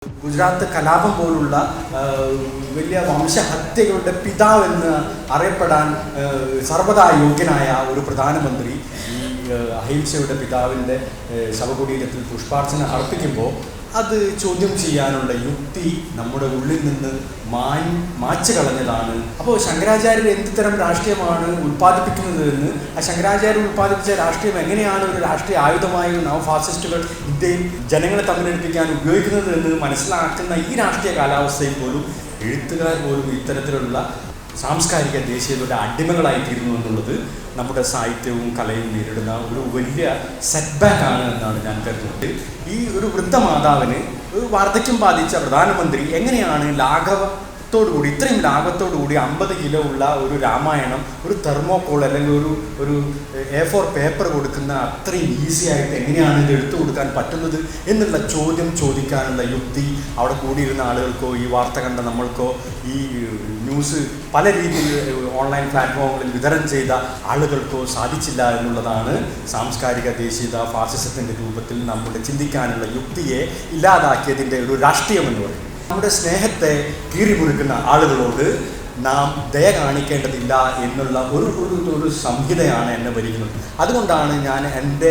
ഗുജറാത്ത് കലാപം പോലുള്ള വലിയ വംശഹത്യകളുടെ പിതാവെന്ന് അറിയപ്പെടാൻ സർവ്വതാ യോഗ്യനായ ഒരു പ്രധാനമന്ത്രി ഈ അഹിംസയുടെ പിതാവിൻ്റെ ശവകുടീരത്തിൽ പുഷ്പാർച്ചന അർപ്പിക്കുമ്പോൾ അത് ചോദ്യം ചെയ്യാനുള്ള യുക്തി നമ്മുടെ ഉള്ളിൽ നിന്ന് മാച്ചു കളഞ്ഞതാണ്. അപ്പോൾ ശങ്കരാചാര്യർ എന്ത് തരം രാഷ്ട്രീയമാണ് ഉൽപ്പാദിപ്പിക്കുന്നത് എന്ന്, ആ ശങ്കരാചാര്യർ ഉൽപ്പാദിപ്പിച്ച രാഷ്ട്രീയം എങ്ങനെയാണ് ഒരു രാഷ്ട്രീയ ആയുധമായി നവഫാസിസ്റ്റുകൾ ഇന്ത്യയിൽ ജനങ്ങളെ തമ്മിലടിപ്പിക്കാൻ ഉപയോഗിക്കുന്നത് എന്ന് മനസ്സിലാക്കുന്ന ഈ രാഷ്ട്രീയ കാലാവസ്ഥയിൽ പോലും എഴുത്തുകാർ പോലും ഇത്തരത്തിലുള്ള സാംസ്കാരിക ദേശീയതയുടെ അടിമകളായിത്തീരുന്നു എന്നുള്ളത് നമ്മുടെ സാഹിത്യവും കലയും നേരിടുന്ന ഒരു വലിയ സെറ്റ്ബാക്ക് ആണ് എന്നാണ് ഞാൻ കരുതുന്നത്. ഈ ഒരു വൃദ്ധമാതാവിന് ഒരു വാർദ്ധക്യം ബാധിച്ച പ്രധാനമന്ത്രി എങ്ങനെയാണ് ലാഘവത്തോടുകൂടി, ഇത്രയും ലാഘവത്തോടുകൂടി 50 കിലോ ഉള്ള ഒരു രാമായണം ഒരു തെർമോകോൾ അല്ലെങ്കിൽ ഒരു A4 പേപ്പർ കൊടുക്കുന്ന അത്രയും ഈസി ആയിട്ട് എങ്ങനെയാണ് ഇത് എടുത്തു കൊടുക്കാൻ പറ്റുന്നത് എന്നുള്ള ചോദ്യം ചോദിക്കാനുള്ള യുക്തി അവിടെ കൂടിയിരുന്ന ആളുകൾക്കോ ഈ വാർത്ത കണ്ട നമ്മൾക്കോ ഈ ന്യൂസ് പല രീതിയിൽ ഓൺലൈൻ പ്ലാറ്റ്ഫോമുകളിൽ വിതരണം ചെയ്ത ആളുകൾക്കോ സാധിച്ചില്ല എന്നുള്ളതാണ് സാംസ്കാരിക ദേശീയത ഫാസിസത്തിൻ്റെ രൂപത്തിൽ നമ്മുടെ ചിന്തിക്കാനുള്ള യുക്തിയെ ഇല്ലാതാക്കിയതിൻ്റെ ഒരു രാഷ്ട്രീയം എന്ന് പറയുന്നത്. നമ്മുടെ സ്നേഹത്തെ കീറിമുറിക്കുന്ന ആളുകളോട് നാം ദയ കാണിക്കേണ്ടതില്ല എന്നുള്ള ഒരു സംഹിതയാണ് എന്നെ ഭരിക്കുന്നത്. അതുകൊണ്ടാണ് ഞാൻ എൻ്റെ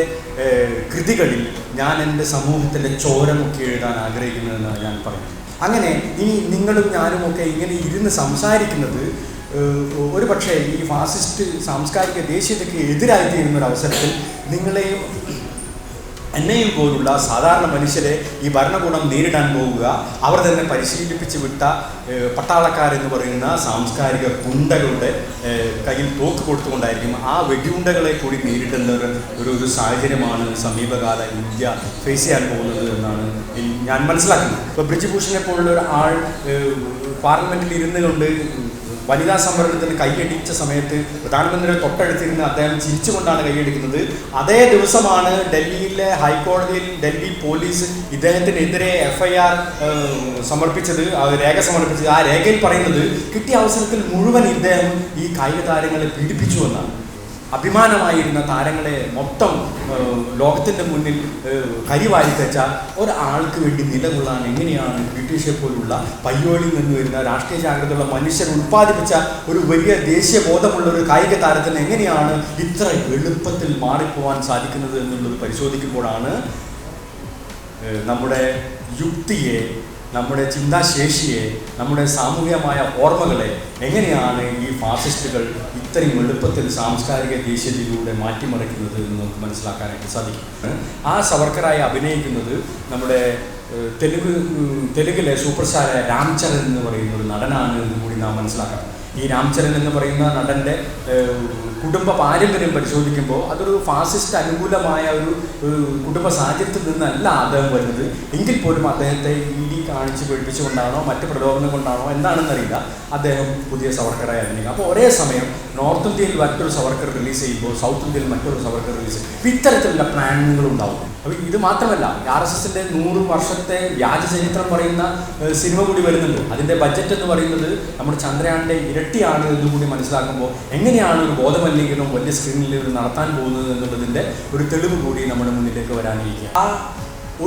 കൃതികളിൽ ഞാൻ എൻ്റെ സമൂഹത്തിൻ്റെ ചോരമൊക്കെ എഴുതാൻ ആഗ്രഹിക്കുന്നതെന്നാണ് ഞാൻ പറയുന്നത്. അങ്ങനെ ഇനി നിങ്ങളും ഞാനുമൊക്കെ ഇങ്ങനെ ഇരുന്ന് സംസാരിക്കുന്നത് ഒരു പക്ഷേ ഈ ഫാസിസ്റ്റ് സാംസ്കാരിക ദേശീയതയ്ക്ക് എതിരായിത്തീരുന്നൊരവസരത്തിൽ നിങ്ങളെയും എന്നെയും പോലുള്ള സാധാരണ മനുഷ്യരെ ഈ ഭരണകൂടം നേരിടാൻ പോവുക, അവർ തന്നെ പരിശീലിപ്പിച്ച് വിട്ട പട്ടാളക്കാരെന്ന് പറയുന്ന സാംസ്കാരിക ഗുണ്ടകളുടെ കയ്യിൽ തോക്ക് കൊടുത്തുകൊണ്ടായിരിക്കും ആ വെടിയുണ്ടകളെ കൂടി നേരിടുന്ന ഒരു സാഹചര്യമാണ് സമീപകാല ഇന്ത്യ ഫേസ് ചെയ്യാൻ പോകുന്നത് എന്നാണ് ഞാൻ മനസ്സിലാക്കുന്നത്. ഇപ്പോൾ ബ്രിജ്ഭൂഷണെ പോലുള്ള ഒരു ആൾ പാർലമെൻറ്റിൽ ഇരുന്നു കൊണ്ട് വനിതാ സംവരണത്തിന് കൈയടിച്ച സമയത്ത് പ്രധാനമന്ത്രിയുടെ തൊട്ടടുത്തിരുന്ന് അദ്ദേഹം ചിരിച്ചുകൊണ്ടാണ് കൈയടിക്കുന്നത്. അതേ ദിവസമാണ് ഡൽഹിയിലെ ഹൈക്കോടതിയിൽ ഡൽഹി പോലീസ് ഇദ്ദേഹത്തിനെതിരെ FIR സമർപ്പിച്ചത്, രേഖ സമർപ്പിച്ചത്. ആ രേഖയിൽ പറയുന്നത് കിട്ടിയ അവസരത്തിൽ മുഴുവൻ ഇദ്ദേഹം ഈ കായിക താരങ്ങളെ പീഡിപ്പിച്ചു എന്നാണ്. അഭിമാനമായിരുന്ന താരങ്ങളെ മൊത്തം ലോകത്തിൻ്റെ മുന്നിൽ കരിവാരി വെച്ച ഒരാൾക്ക് വേണ്ടി നിലകൊള്ളാൻ എങ്ങനെയാണ് ബ്രിട്ടീഷെ പോലുള്ള പയ്യോളിൽ നിന്ന് വരുന്ന രാഷ്ട്രീയ ജാഗ്രതയുള്ള മനുഷ്യർ ഉൽപ്പാദിപ്പിച്ച ഒരു വലിയ ദേശീയ ബോധമുള്ള ഒരു കായിക താരത്തിന് എങ്ങനെയാണ് ഇത്ര എളുപ്പത്തിൽ മാറിപ്പോവാൻ സാധിക്കുന്നത് എന്നുള്ളത് പരിശോധിക്കുമ്പോഴാണ് നമ്മുടെ യുക്തിയെ, നമ്മുടെ ചിന്താശേഷിയെ, നമ്മുടെ സാമൂഹികമായ ഓർമ്മകളെ എങ്ങനെയാണ് ഈ ഫാസിസ്റ്റുകൾ ഇത്രയും എളുപ്പത്തിൽ സാംസ്കാരിക ദേശീയതയിലൂടെ മാറ്റിമറിക്കുന്നത് എന്ന് നമുക്ക് മനസ്സിലാക്കാനായിട്ട് സാധിക്കും. ആ സവർക്കറായി അഭിനയിക്കുന്നത് നമ്മുടെ തെലുങ്കിലെ സൂപ്പർ സ്റ്റാറായ രാംചരൺ എന്ന് പറയുന്ന ഒരു നടനാണ് എന്ന് കൂടി നാം മനസ്സിലാക്കണം. ഈ രാംചരൺ എന്ന് പറയുന്ന നടൻ്റെ കുടുംബ പാരമ്പര്യം പരിശോധിക്കുമ്പോൾ അതൊരു ഫാസിസ്റ്റ് അനുകൂലമായ ഒരു കുടുംബ സാഹചര്യത്തിൽ നിന്നല്ല അദ്ദേഹം വരുന്നത്. എങ്കിൽ പോലും അദ്ദേഹത്തെ ED കാണിച്ച് പേടിപ്പിച്ചുകൊണ്ടാണോ മറ്റ് പ്രലോഭനം കൊണ്ടാണോ എന്താണെന്നറിയില്ല അദ്ദേഹം പുതിയ സവർക്കറായി അഭിനയിക്കുക. അപ്പോൾ ഒരേ സമയം നോർത്ത് ഇന്ത്യയിൽ മറ്റൊരു സവർക്കർ റിലീസ് ചെയ്യുമ്പോൾ സൗത്ത് ഇന്ത്യയിൽ മറ്റൊരു സവർക്കർ റിലീസ് ചെയ്യും. ഇത്തരത്തിലുള്ള പ്ലാനുകളുണ്ടാവും. അപ്പോൾ ഇത് മാത്രമല്ല, RSSൻ്റെ 100 വർഷത്തെ വ്യാജ ചരിത്രം പറയുന്ന സിനിമ കൂടി വരുന്നുണ്ട്. അതിൻ്റെ ബഡ്ജറ്റ് എന്ന് പറയുന്നത് നമ്മുടെ ചന്ദ്രയാൻ്റെ ഇരട്ടിയാണ് എന്ന് കൂടി മനസ്സിലാക്കുമ്പോൾ എങ്ങനെയാണ് ഒരു ബോധമലിനീകരണം വലിയ സ്ക്രീനിൽ നടത്താൻ പോകുന്നത് എന്നുള്ളതിൻ്റെ ഒരു തെളിവ് കൂടി നമ്മുടെ മുന്നിലേക്ക് വരാനിരിക്കുക. ആ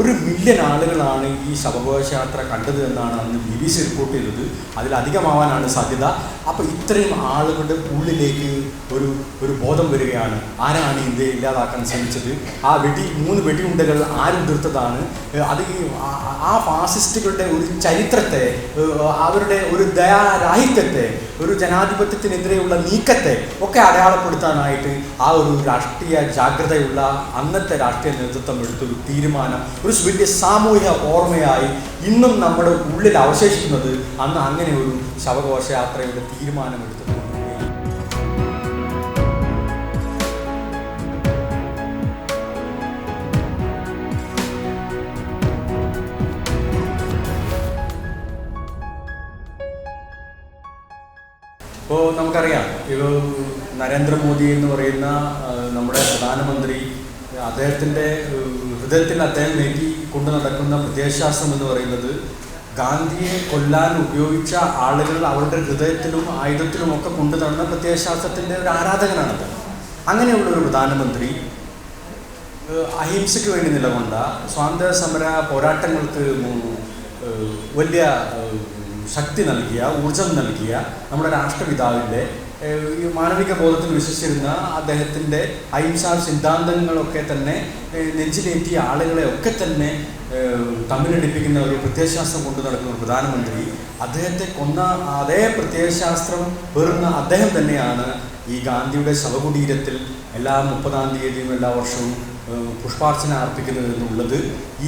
1 മില്യൺ ആളുകളാണ് ഈ ശവഘോഷയാത്ര കണ്ടത് എന്നാണ് അന്ന് BBC റിപ്പോർട്ട് ചെയ്തത്. അതിലധികമാവാനാണ് സാധ്യത. അപ്പോൾ ഇത്രയും ആളുകളുടെ ഉള്ളിലേക്ക് ഒരു ബോധം വരികയാണ്. ആരാണ് ഇന്ത്യയെ ഇല്ലാതാക്കാൻ ശ്രമിച്ചത്? ആ 3 വെടിയുണ്ടകൾ ആരും തീർത്തതാണ്? അത് ആ ഫാസിസ്റ്റുകളുടെ ഒരു ചരിത്രത്തെ, അവരുടെ ഒരു ദയാരാഹിത്യത്തെ, ഒരു ജനാധിപത്യത്തിനെതിരെയുള്ള നീക്കത്തെ ഒക്കെ അടയാളപ്പെടുത്താനായിട്ട് ആ ഒരു രാഷ്ട്രീയ ജാഗ്രതയുള്ള അന്നത്തെ രാഷ്ട്രീയ നേതൃത്വം എടുത്തൊരു തീരുമാനം ഒരു വലിയ സാമൂഹിക ഓർമ്മയായി ഇന്നും നമ്മുടെ ഉള്ളിൽ അവശേഷിക്കുന്നത് അന്ന് അങ്ങനെ ഒരു ശവഘോഷയാത്രയുടെ തീരുമാനമെടുത്തത്. ഇപ്പോൾ നമുക്കറിയാം, ഇപ്പോൾ നരേന്ദ്രമോദി എന്ന് പറയുന്ന നമ്മുടെ പ്രധാനമന്ത്രി, അദ്ദേഹത്തിൻ്റെ ഹൃദയത്തിൽ അദ്ദേഹം നേറ്റി കൊണ്ടു നടക്കുന്ന പ്രത്യയശാസ്ത്രം എന്ന് പറയുന്നത് ഗാന്ധിയെ കൊല്ലാൻ ഉപയോഗിച്ച ആളുകൾ അവരുടെ ഹൃദയത്തിലും ആയുധത്തിലുമൊക്കെ കൊണ്ടു നടന്ന പ്രത്യയശാസ്ത്രത്തിൻ്റെ ഒരു ആരാധകനാണത്. അങ്ങനെയുള്ളൊരു പ്രധാനമന്ത്രി അഹിംസയ്ക്ക് വേണ്ടി നിലകൊണ്ട സ്വാതന്ത്ര്യ സമര പോരാട്ടങ്ങൾക്ക് വലിയ ശക്തി നൽകിയ, ഊർജം നൽകിയ നമ്മുടെ രാഷ്ട്രപിതാവിൻ്റെ ഈ മാനവിക ബോധത്തിൽ വിശ്വസിച്ചിരുന്ന അദ്ദേഹത്തിൻ്റെ അഹിംസാ സിദ്ധാന്തങ്ങളൊക്കെ തന്നെ നെഞ്ചിലേറ്റിയ ആളുകളെയൊക്കെ തന്നെ തമ്മിലടിപ്പിക്കുന്ന ഒരു പ്രത്യയശാസ്ത്രം കൊണ്ടു നടക്കുന്ന ഒരു പ്രധാനമന്ത്രി, അദ്ദേഹത്തെ കൊന്ന അതേ പ്രത്യയശാസ്ത്രം പേറുന്ന അദ്ദേഹം തന്നെയാണ് ഈ ഗാന്ധിയുടെ ശവകുടീരത്തിൽ എല്ലാ 30-ാം തീയതിയും എല്ലാ വർഷവും പുഷ്പാർച്ചന അർപ്പിക്കുന്നത് എന്നുള്ളത്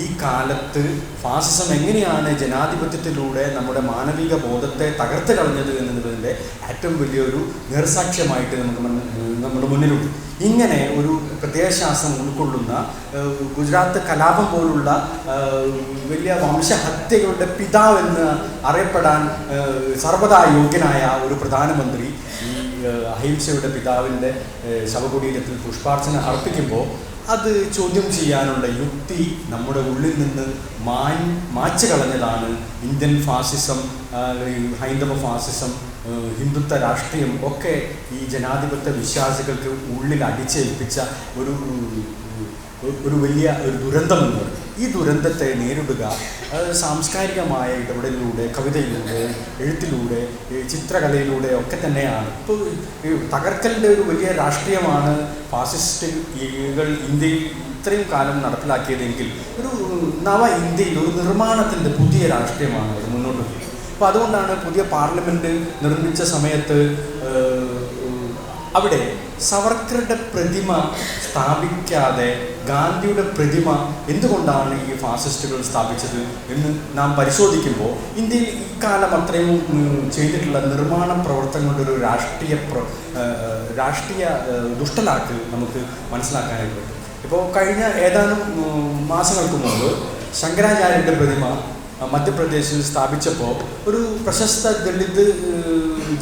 ഈ കാലത്ത് ഫാസിസം എങ്ങനെയാണ് ജനാധിപത്യത്തിലൂടെ നമ്മുടെ മാനവിക ബോധത്തെ തകർത്ത് കളഞ്ഞത് എന്നതിൻ്റെ ഏറ്റവും വലിയൊരു നേർസാക്ഷ്യമായിട്ട് നമ്മുടെ മുന്നിലുണ്ട്. ഇങ്ങനെ ഒരു പ്രത്യയശാസ്ത്രം ഉൾക്കൊള്ളുന്ന ഗുജറാത്ത് കലാപം പോലുള്ള വലിയ വംശഹത്യകളുടെ പിതാവെന്ന് അറിയപ്പെടാൻ സർവ്വതാ യോഗ്യനായ ഒരു പ്രധാനമന്ത്രി ഈ അഹിംസയുടെ പിതാവിൻ്റെ ശവകുടീരത്തിൽ പുഷ്പാർച്ചന അർപ്പിക്കുമ്പോൾ അത് ചോദ്യം ചെയ്യാനുള്ള യുക്തി നമ്മുടെ ഉള്ളിൽ നിന്ന് മായ്ച്ചു കളഞ്ഞതാണ് ഇന്ത്യൻ ഫാസിസം, ഹൈന്ദവ ഫാസിസം, ഹിന്ദുത്വ രാഷ്ട്രീയം ഒക്കെ ഈ ജനാധിപത്യ വിശ്വാസികൾക്ക് ഉള്ളിൽ അടിച്ചേൽപ്പിച്ച ഒരു വലിയ ഒരു ദുരന്തമെന്ന് പറയും. ഈ ദുരന്തത്തെ നേരിടുക സാംസ്കാരികമായ ഇടപെടലിലൂടെ, കവിതയിലൂടെ, എഴുത്തിലൂടെ, ചിത്രകലയിലൂടെ ഒക്കെ തന്നെയാണ്. ഇപ്പോൾ തകർക്കലിൻ്റെ ഒരു വലിയ രാഷ്ട്രീയമാണ് ഫാസിസ്റ്റുകൾ ഇന്ത്യയിൽ ഇത്രയും കാലം നടപ്പിലാക്കിയതെങ്കിൽ ഒരു നവ ഇന്ത്യയിൽ ഒരു നിർമ്മാണത്തിൻ്റെ പുതിയ രാഷ്ട്രീയമാണ് അത് മുന്നോട്ട് പോയത്. അപ്പോൾ അതുകൊണ്ടാണ് പുതിയ പാർലമെൻറ്റ് നിർമ്മിച്ച സമയത്ത് അവിടെ സവർക്കറുടെ പ്രതിമ സ്ഥാപിക്കാതെ ഗാന്ധിയുടെ പ്രതിമ എന്തുകൊണ്ടാണ് ഈ ഫാസിസ്റ്റുകൾ സ്ഥാപിച്ചത് എന്ന് നാം പരിശോധിക്കുമ്പോൾ ഇന്ത്യയിൽ ഇക്കാലം അത്രയും ചെയ്തിട്ടുള്ള നിർമ്മാണ പ്രവർത്തനങ്ങളുടെ ഒരു രാഷ്ട്രീയ ദുഷ്ടലാക്ക് നമുക്ക് മനസ്സിലാക്കാനായിട്ട് പറ്റും. ഇപ്പോൾ കഴിഞ്ഞ ഏതാനും മാസങ്ങൾക്ക് മുമ്പ് ശങ്കരാചാര്യൻ്റെ പ്രതിമ മധ്യപ്രദേശിൽ സ്ഥാപിച്ചപ്പോൾ ഒരു പ്രശസ്ത ദളിത്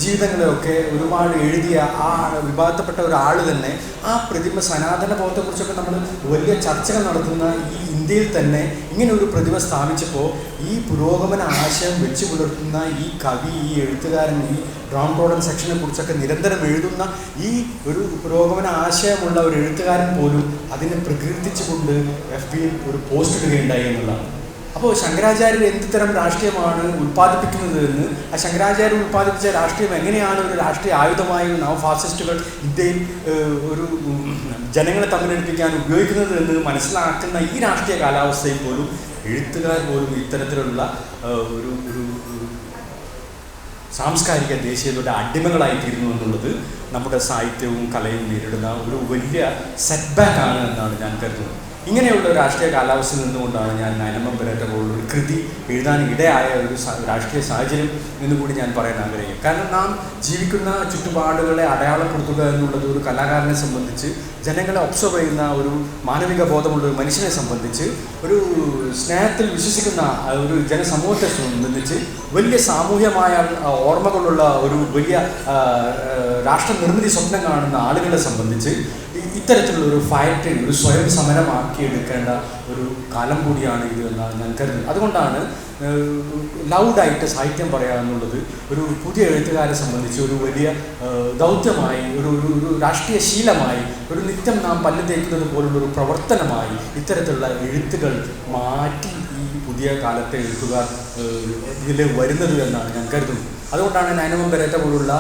ജീവിതങ്ങളെയൊക്കെ ഒരുപാട് എഴുതിയ ആ വിഭാഗത്തിൽപ്പെട്ട ഒരാൾ തന്നെ ആ പ്രതിമ സനാതന ബോധത്തെക്കുറിച്ചൊക്കെ നമ്മൾ വലിയ ചർച്ചകൾ നടത്തുന്ന ഈ ഇന്ത്യയിൽ തന്നെ ഇങ്ങനെ ഒരു പ്രതിമ സ്ഥാപിച്ചപ്പോൾ ഈ പുരോഗമന ആശയം വെച്ച് പുലർത്തുന്ന ഈ കവി, ഈ എഴുത്തുകാരൻ, ഈ ഡൗൺ ടോഡൻ സെക്ഷനെ കുറിച്ചൊക്കെ നിരന്തരം എഴുതുന്ന ഈ ഒരു പുരോഗമന ആശയമുള്ള ഒരു എഴുത്തുകാരൻ പോലും അതിനെ പ്രകീർത്തിച്ചുകൊണ്ട് FB-യിൽ ഒരു പോസ്റ്റ് ഇടുകയുണ്ടായി എന്നുള്ളതാണ്. അപ്പോൾ ശങ്കരാചാര്യർ എന്ത് തരം രാഷ്ട്രീയമാണ് ഉൽപ്പാദിപ്പിക്കുന്നത് എന്ന്, ആ ശങ്കരാചാര്യർ ഉൽപ്പാദിപ്പിച്ച രാഷ്ട്രീയം എങ്ങനെയാണ് ഒരു രാഷ്ട്രീയ ആയുധമായി നവഫാസിസ്റ്റുകൾ ഇന്ത്യയിൽ ഒരു ജനങ്ങളെ തമ്മിലടിപ്പിക്കാൻ ഉപയോഗിക്കുന്നത് എന്ന് മനസ്സിലാക്കുന്ന ഈ രാഷ്ട്രീയ കാലാവസ്ഥയിൽ പോലും എഴുത്തുകാർ പോലും ഇത്തരത്തിലുള്ള ഒരു സാംസ്കാരിക ദേശീയതയുടെ അടിമകളായിത്തീരുന്നു എന്നുള്ളത് നമ്മുടെ സാഹിത്യവും കലയും നേരിടുന്ന ഒരു വലിയ സെറ്റ്ബാക്കാണ് എന്നാണ് ഞാൻ കരുതുന്നത്. ഇങ്ങനെയുള്ള രാഷ്ട്രീയ കാലാവസ്ഥയിൽ നിന്നുകൊണ്ടാണ് ഞാൻ നയനമ്മ പെരേറ്റ പോലുള്ള ഒരു കൃതി എഴുതാൻ ഇടയായ ഒരു രാഷ്ട്രീയ സാഹചര്യം എന്നുകൂടി ഞാൻ പറയാൻ ആഗ്രഹിക്കും. കാരണം നാം ജീവിക്കുന്ന ചുറ്റുപാടുകളെ അടയാളപ്പെടുത്തുക എന്നുള്ളത് ഒരു കലാകാരനെ സംബന്ധിച്ച്, ജനങ്ങളെ ഒബ്സർവ് ചെയ്യുന്ന ഒരു മാനവിക ബോധമുള്ള ഒരു മനുഷ്യനെ സംബന്ധിച്ച്, ഒരു സ്നേഹത്തിൽ വിശ്വസിക്കുന്ന ഒരു ജനസമൂഹത്തെ സംബന്ധിച്ച്, വലിയ സാമൂഹ്യമായ ഓർമ്മകളുള്ള ഒരു വലിയ രാഷ്ട്ര നിർമ്മിതി സ്വപ്നം കാണുന്ന ആളുകളെ സംബന്ധിച്ച് ഇത്തരത്തിലുള്ള ഒരു ഫൈറ്റ്, ഒരു സ്വയം സമരമാക്കിയെടുക്കേണ്ട ഒരു കാലം കൂടിയാണ് ഇത് എന്നാണ് ഞാൻ കരുതുന്നത്. അതുകൊണ്ടാണ് ലൗഡായിട്ട് സാഹിത്യം പറയുക എന്നുള്ളത് ഒരു പുതിയ എഴുത്തുകാരെ സംബന്ധിച്ച് ഒരു വലിയ ദൗത്യമായി, ഒരു രാഷ്ട്രീയ ശീലമായി, ഒരു നിത്യം നാം പല്ല് തേക്കുന്നത് പോലുള്ളൊരു പ്രവർത്തനമായി ഇത്തരത്തിലുള്ള എഴുത്തുകൾ മാറ്റി ഈ പുതിയ കാലത്തെ എഴുത്തുകാർ ഇതിൽ വരുന്നത് എന്നാണ് ഞാൻ കരുതുന്നത്. അതുകൊണ്ടാണ് നയനമ്മ പെരേറ്റ പോലുള്ള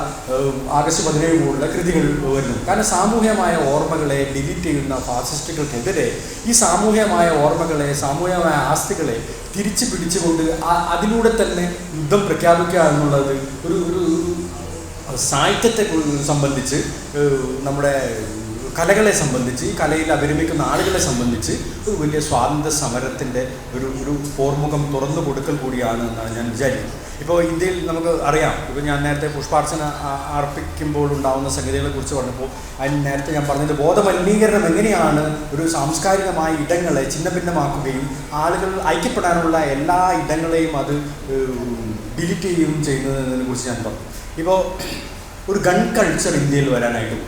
ആഗസ്റ്റ് 17 പോലുള്ള കൃതികൾ വരുന്നത്. കാരണം സാമൂഹ്യമായ ഓർമ്മകളെ ഡിലീറ്റ് ചെയ്യുന്ന ഫാസിസ്റ്റുകൾക്കെതിരെ ഈ സാമൂഹ്യമായ ഓർമ്മകളെ, സാമൂഹ്യമായ ആസ്തികളെ തിരിച്ചു പിടിച്ചുകൊണ്ട് അതിലൂടെ തന്നെ യുദ്ധം പ്രഖ്യാപിക്കുക എന്നുള്ളത് ഒരു സാഹിത്യത്തെ സംബന്ധിച്ച്, നമ്മുടെ കലകളെ സംബന്ധിച്ച്, ഈ കലയിൽ അഭിരമിക്കുന്ന ആളുകളെ സംബന്ധിച്ച് ഒരു വലിയ സ്വാതന്ത്ര്യ സമരത്തിൻ്റെ ഒരു പോർമുഖം തുറന്നു കൊടുക്കൽ കൂടിയാണ് എന്നാണ് ഞാൻ വിചാരിക്കുന്നത്. ഇപ്പോൾ ഇന്ത്യയിൽ നമുക്ക് അറിയാം, ഇപ്പോൾ ഞാൻ നേരത്തെ പുഷ്പാർച്ചന അർപ്പിക്കുമ്പോൾ ഉണ്ടാകുന്ന സംഗതികളെക്കുറിച്ച് പറഞ്ഞപ്പോൾ അതിന് നേരത്തെ ഞാൻ പറഞ്ഞത് ബോധമലിനീകരണം എങ്ങനെയാണ് ഒരു സാംസ്കാരികമായ ഇടങ്ങളെ ഛിന്നഭിന്നമാക്കുകയും ആളുകൾ ഐക്യപ്പെടാനുള്ള എല്ലാ ഇടങ്ങളെയും അത് ഡിലീറ്റ് ചെയ്യുകയും ചെയ്യുന്നതിനെ കുറിച്ച് ഞാൻ പറഞ്ഞു. ഇപ്പോൾ ഒരു ഗൺ കൾച്ചർ ഇന്ത്യയിൽ വരാനായിട്ട്,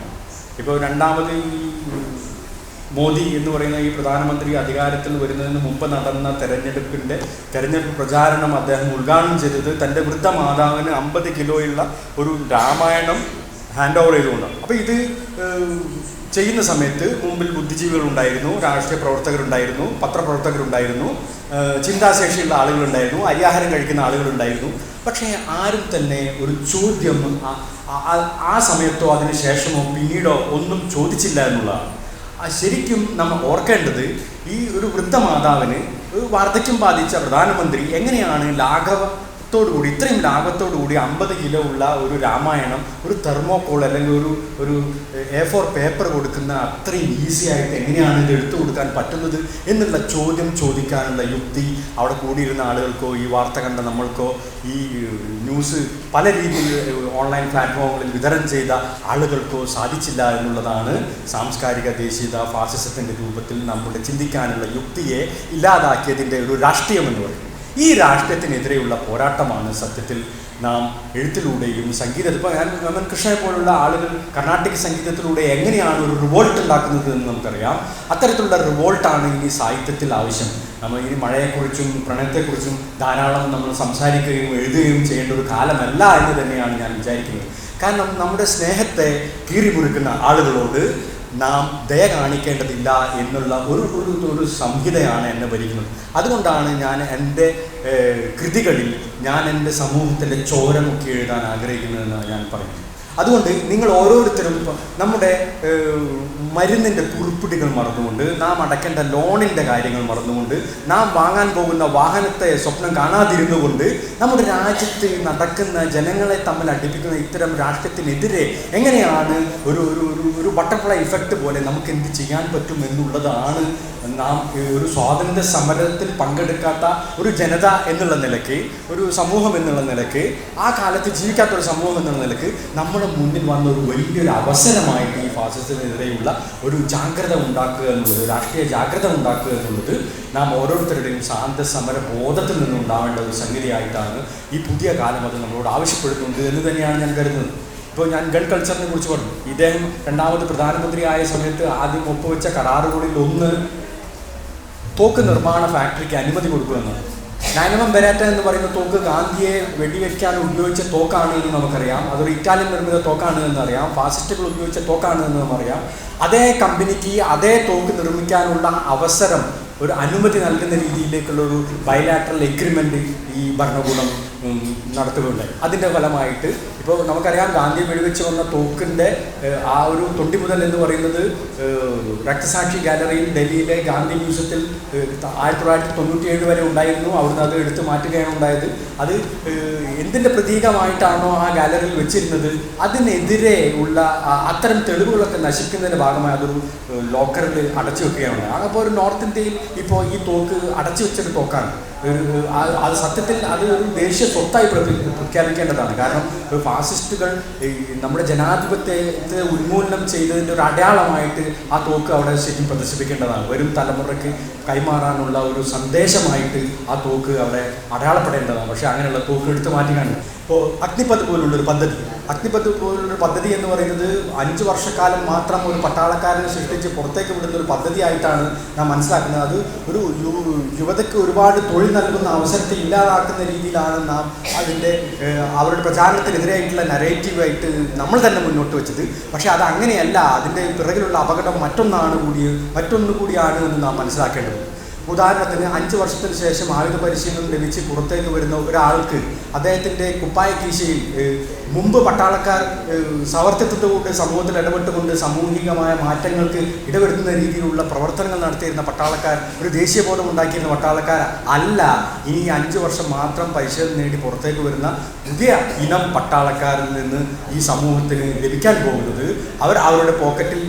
ഇപ്പോൾ രണ്ടാമത് ഈ മോദി എന്ന് പറയുന്ന ഈ പ്രധാനമന്ത്രി അധികാരത്തിൽ വരുന്നതിന് മുമ്പ് നടന്ന തെരഞ്ഞെടുപ്പ് പ്രചാരണം അദ്ദേഹം ഉദ്ഘാടനം ചെയ്തത് തൻ്റെ വൃദ്ധ മാതാവിന് 50 കിലോയുള്ള ഒരു രാമായണം ഹാൻഡ് ഓവർ ചെയ്തുകൊണ്ടാണ്. അപ്പോൾ ഇത് ചെയ്യുന്ന സമയത്ത് മുമ്പിൽ ബുദ്ധിജീവികളുണ്ടായിരുന്നു, രാഷ്ട്രീയ പ്രവർത്തകരുണ്ടായിരുന്നു, പത്രപ്രവർത്തകരുണ്ടായിരുന്നു, ചിന്താശേഷിയുള്ള ആളുകളുണ്ടായിരുന്നു, അരിയാഹാരം കഴിക്കുന്ന ആളുകളുണ്ടായിരുന്നു. പക്ഷേ ആരും തന്നെ ഒരു ചോദ്യം ആ സമയത്തോ അതിന് ശേഷമോ പിന്നീടോ ഒന്നും ചോദിച്ചില്ല എന്നുള്ളതാണ്. ശരിക്കും നമ്മൾ ഓർക്കേണ്ടത്, ഈ ഒരു വൃദ്ധമാതാവിന്, ഒരു വാർദ്ധക്യം ബാധിച്ച പ്രധാനമന്ത്രി എങ്ങനെയാണ് ലാഘവത്തോടുകൂടി, ഇത്രയും ലാഘവത്തോടുകൂടി 50 കിലോ ഉള്ള ഒരു രാമായണം ഒരു തെർമോകോൾ അല്ലെങ്കിൽ ഒരു A4 പേപ്പർ കൊടുക്കുന്ന അത്രയും ഈസി ആയിട്ട് എങ്ങനെയാണ് ഇത് എടുത്തു കൊടുക്കാൻ പറ്റുന്നത് എന്നുള്ള ചോദ്യം ചോദിക്കാനുള്ള യുക്തി അവിടെ കൂടിയിരുന്ന ആളുകൾക്കോ ഈ വാർത്ത കണ്ട നമ്മൾക്കോ ഈ ന്യൂസ് പല രീതിയിൽ ഓൺലൈൻ പ്ലാറ്റ്ഫോമുകളിൽ വിതരണം ചെയ്ത ആളുകൾക്കോ സാധിച്ചില്ല എന്നുള്ളതാണ് സാംസ്കാരിക ദേശീയത ഫാസിസത്തിൻ്റെ രൂപത്തിൽ നമ്മുടെ ചിന്തിക്കാനുള്ള യുക്തിയെ ഇല്ലാതാക്കിയതിൻ്റെ ഒരു രാഷ്ട്രീയം എന്ന് പറയുന്നത്. ഈ രാഷ്ട്രീയത്തിനെതിരെയുള്ള പോരാട്ടമാണ് സത്യത്തിൽ നാം എഴുത്തിലൂടെയും സംഗീതത്തിൽ, ഇപ്പോൾ എം.എൻ. കൃഷ്ണനെ പോലുള്ള ആളുകൾ കർണാട്ടിക് സംഗീതത്തിലൂടെ എങ്ങനെയാണ് ഒരു റിവോൾട്ട് ഉണ്ടാക്കുന്നത് എന്ന് നമുക്കറിയാം. അത്തരത്തിലുള്ള റിവോൾട്ടാണ് ഇനി സാഹിത്യത്തിൽ ആവശ്യം. നമ്മൾ ഇനി മഴയെക്കുറിച്ചും പ്രണയത്തെക്കുറിച്ചും ധാരാളം നമ്മൾ സംസാരിക്കുകയും എഴുതുകയും ചെയ്യേണ്ട ഒരു കാലമല്ല എന്ന് തന്നെയാണ് ഞാൻ വിചാരിക്കുന്നത്. കാരണം നമ്മുടെ സ്നേഹത്തെ കീറിമുറിക്കുന്ന ആളുകളോട് നാം ദയ കാണിക്കേണ്ടതില്ല എന്നുള്ള ഒരു സംഹിതയാണ് എന്നെ ഭരിക്കുന്നത്. അതുകൊണ്ടാണ് ഞാൻ എൻ്റെ കൃതികളിൽ ഞാൻ എൻ്റെ സമൂഹത്തിൻ്റെ ചോരമുക്കി എഴുതാൻ ആഗ്രഹിക്കുന്നതെന്നാണ് ഞാൻ പറയുന്നത്. അതുകൊണ്ട് നിങ്ങൾ ഓരോരുത്തരും നമ്മുടെ മരുന്നിൻ്റെ കുറിപ്പിടികൾ മറന്നുകൊണ്ട്, നാം അടയ്ക്കേണ്ട ലോണിൻ്റെ കാര്യങ്ങൾ മറന്നുകൊണ്ട്, നാം വാങ്ങാൻ പോകുന്ന വാഹനത്തെ സ്വപ്നം കാണാതിരുന്നുകൊണ്ട്, നമ്മുടെ രാജ്യത്ത് നടക്കുന്ന ജനങ്ങളെ തമ്മിൽ അടുപ്പിക്കുന്ന ഇത്തരം രാഷ്ട്രീയത്തിനെതിരെ എങ്ങനെയാണ് ഒരു ബട്ടർഫ്ലൈ ഇഫക്റ്റ് പോലെ നമുക്ക് എന്ത് ചെയ്യാൻ പറ്റും എന്നുള്ളതാണ് നാം ഒരു സ്വാതന്ത്ര്യ സമരത്തിൽ പങ്കെടുക്കാത്ത ഒരു ജനത എന്നുള്ള നിലയ്ക്ക്, ഒരു സമൂഹം എന്നുള്ള നിലയ്ക്ക്, ആ കാലത്ത് ജീവിക്കാത്തൊരു സമൂഹം എന്നുള്ള നിലയ്ക്ക് നമ്മുടെ മുന്നിൽ വന്ന ഒരു വലിയൊരു അവസരമായിട്ട് ഈ ഫാസിസത്തിനെതിരെയുള്ള ഒരു ജാഗ്രത ഉണ്ടാക്കുക എന്നുള്ളത്, രാഷ്ട്രീയ ജാഗ്രത ഉണ്ടാക്കുക എന്നുള്ളത് നാം ഓരോരുത്തരുടെയും സ്വാതന്ത്ര്യ സമര ബോധത്തിൽ നിന്നുണ്ടാവേണ്ട ഒരു സംഗതിയായിട്ടാണ് ഈ പുതിയ കാലം അത് നമ്മളോട് ആവശ്യപ്പെടുന്നുണ്ട് എന്ന് തന്നെയാണ് ഞാൻ കരുതുന്നത്. ഇപ്പോൾ ഞാൻ ഗൺ കൾച്ചറിനെ കുറിച്ച് പറഞ്ഞു. ഇദ്ദേഹം രണ്ടാമത് പ്രധാനമന്ത്രിയായ സമയത്ത് ആദ്യം ഒപ്പുവെച്ച കരാറുകളിൽ ഒന്ന് തോക്ക് നിർമ്മാണ ഫാക്ടറിക്ക് അനുമതി കൊടുക്കുമെന്നാണ്. നാനമം ബെരാറ്റ എന്ന് പറയുന്ന തോക്ക് ഗാന്ധിയെ വെടിവെക്കാൻ ഉപയോഗിച്ച തോക്കാണ് എന്ന് നമുക്കറിയാം. അതൊരു ഇറ്റാലിയൻ നിർമ്മിത തോക്കാണ് എന്നറിയാം. ഫാസിസ്റ്റുകൾ ഉപയോഗിച്ച തോക്കാണ് എന്ന് നമുക്കറിയാം. അതേ കമ്പനിക്ക് അതേ തോക്ക് നിർമ്മിക്കാനുള്ള അവസരം, ഒരു അനുമതി നൽകുന്ന രീതിയിലേക്കുള്ള ഒരു ബൈലാറ്ററൽ എഗ്രിമെൻ്റ് ഈ ഭരണകൂടം നടത്തുകയുണ്ടായി. അതിൻ്റെ ഫലമായിട്ട് ഇപ്പോൾ നമുക്കറിയാം, ഗാന്ധി വെടിവെച്ച് വന്ന തോക്കിൻ്റെ ആ ഒരു തൊണ്ടി മുതൽ എന്ന് പറയുന്നത് രക്തസാക്ഷി ഗാലറിയിൽ ഡൽഹിയിലെ ഗാന്ധി മ്യൂസിയത്തിൽ 1997 വരെ ഉണ്ടായിരുന്നു. അവിടുന്ന് അത് എടുത്ത് മാറ്റുകയാണ് ഉണ്ടായത്. അത് എന്തിൻ്റെ പ്രതീകമായിട്ടാണോ ആ ഗാലറിയിൽ വെച്ചിരുന്നത്, അതിനെതിരെ ഉള്ള അത്തരം തെളിവുകളൊക്കെ നശിക്കുന്നതിൻ്റെ ഭാഗമായി അതൊരു ലോക്കറിൽ അടച്ചു വെക്കുകയാണ്. അപ്പോൾ ഒരു നോർത്ത് ഇന്ത്യയിൽ ഇപ്പോൾ ഈ തോക്ക് അടച്ചു വെച്ചൊരു തോക്കാണ്. അത് സത്യത്തിൽ അത് ഒരു ദേശീയ സ്വത്തായി പ്രഖ്യാപിക്കേണ്ടതാണ്. കാരണം ഫാസിസ്റ്റുകൾ നമ്മുടെ ജനാധിപത്യത്തെ ഉന്മൂലനം ചെയ്തതിൻ്റെ ഒരു അടയാളമായിട്ട് ആ തോക്ക് അവിടെ ശരിക്കും പ്രദർശിപ്പിക്കേണ്ടതാണ്. വരും തലമുറയ്ക്ക് കൈമാറാനുള്ള ഒരു സന്ദേശമായിട്ട് ആ തോക്ക് അവിടെ അടയാളപ്പെടേണ്ടതാണ്. പക്ഷേ അങ്ങനെയുള്ള തോക്ക് എടുത്തു മാറ്റുകയാണ്. ഇപ്പോൾ അഗ്നിപഥ് പോലുള്ളൊരു പദ്ധതി എന്ന് പറയുന്നത് 5 വർഷക്കാലം മാത്രം ഒരു പട്ടാളക്കാരനെ സൃഷ്ടിച്ച് പുറത്തേക്ക് വിടുന്ന ഒരു പദ്ധതിയായിട്ടാണ് നാം മനസ്സിലാക്കുന്നത്. അത് ഒരു യുവതയ്ക്ക് ഒരുപാട് തൊഴിൽ നൽകുന്ന അവസരത്തെ ഇല്ലാതാക്കുന്ന രീതിയിലാണ് നാം അതിൻ്റെ അവരുടെ പ്രചാരണത്തിനെതിരായിട്ടുള്ള നരേറ്റീവായിട്ട് നമ്മൾ തന്നെ മുന്നോട്ട് വെച്ചത്. പക്ഷേ അത് അങ്ങനെയല്ല. അതിൻ്റെ പിറകിലുള്ള അപകടം മറ്റൊന്നു കൂടിയാണ് എന്ന് നാം മനസ്സിലാക്കേണ്ടത്. ഉദാഹരണത്തിന് 5 വർഷത്തിന് ശേഷം ആയുധ പരിശീലനം ലഭിച്ച് പുറത്തേക്ക് വരുന്ന ഒരാൾക്ക് അദ്ദേഹത്തിൻ്റെ കുപ്പായ കീശയിൽ മുമ്പ് പട്ടാളക്കാർ സവർത്തിത്വത്തോട് സമൂഹത്തിൽ ഇടപെട്ടുകൊണ്ട് സാമൂഹികമായ മാറ്റങ്ങൾക്ക് ഇടപെടുത്തുന്ന രീതിയിലുള്ള പ്രവർത്തനങ്ങൾ നടത്തിയിരുന്ന പട്ടാളക്കാർ, ഒരു ദേശീയബോധം ഉണ്ടാക്കിയിരുന്ന പട്ടാളക്കാർ അല്ല ഇനി 5 വർഷം മാത്രം പരിശീലനം നേടി പുറത്തേക്ക് വരുന്ന പുതിയ ഇനം പട്ടാളക്കാരിൽ നിന്ന് ഈ സമൂഹത്തിന് ലഭിക്കാൻ പോകുന്നത്. അവരുടെ പോക്കറ്റിൽ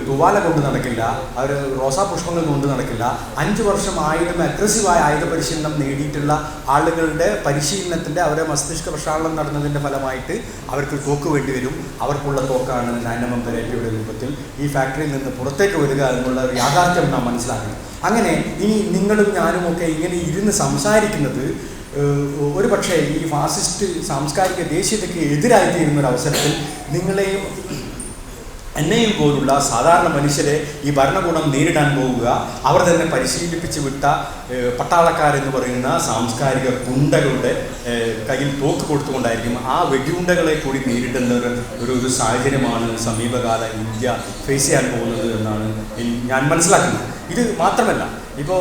തുവാല കൊണ്ട് നടക്കില്ല, അവർ റോസാപുഷ്പങ്ങൾ കൊണ്ട് നടക്കില്ല. 5 വർഷം അഗ്രസീവായ ആയുധ പരിശീലനം നേടിയിട്ടുള്ള ആളുകളുടെ പരിശീലനത്തിൻ്റെ, അവരുടെ മസ്തിഷ്ക പ്രക്ഷാളനം നടന്നതിൻ്റെ ഫലമായിട്ട് അവർക്ക് തോക്ക് വേണ്ടി വരും. അവർക്കുള്ള തോക്കാണ് നാനമം ബെരാറ്റയുടെ രൂപത്തിൽ ഈ ഫാക്ടറിയിൽ നിന്ന് പുറത്തേക്ക് വരിക എന്നുള്ള ഒരു യാഥാർത്ഥ്യം നാം മനസ്സിലാക്കണം. അങ്ങനെ ഇനി നിങ്ങളും ഞാനും ഒക്കെ ഇങ്ങനെ ഇരുന്ന് സംസാരിക്കുന്നത് ഒരു പക്ഷേ ഈ ഫാസിസ്റ്റ് സാംസ്കാരിക ദേശീയതയ്ക്ക് എതിരായിത്തീരുന്നൊരവസരത്തിൽ നിങ്ങളെയും എന്നെയും പോലുള്ള സാധാരണ മനുഷ്യരെ ഈ ഭരണകൂടം നേരിടാൻ പോവുക, അവർ തന്നെ പരിശീലിപ്പിച്ച് വിട്ട പട്ടാളക്കാരെന്ന് പറയുന്ന സാംസ്കാരിക ഗുണ്ടകളുടെ കയ്യിൽ തോക്ക് കൊടുത്തുകൊണ്ടായിരിക്കും ആ വെടിയുണ്ടകളെ കൂടി നേരിടുന്ന ഒരു സാഹചര്യമാണ് സമീപകാല ഇന്ത്യ ഫേസ് ചെയ്യാൻ പോകുന്നത് എന്നാണ് ഞാൻ മനസ്സിലാക്കുന്നത്. ഇത് മാത്രമല്ല, ഇപ്പോൾ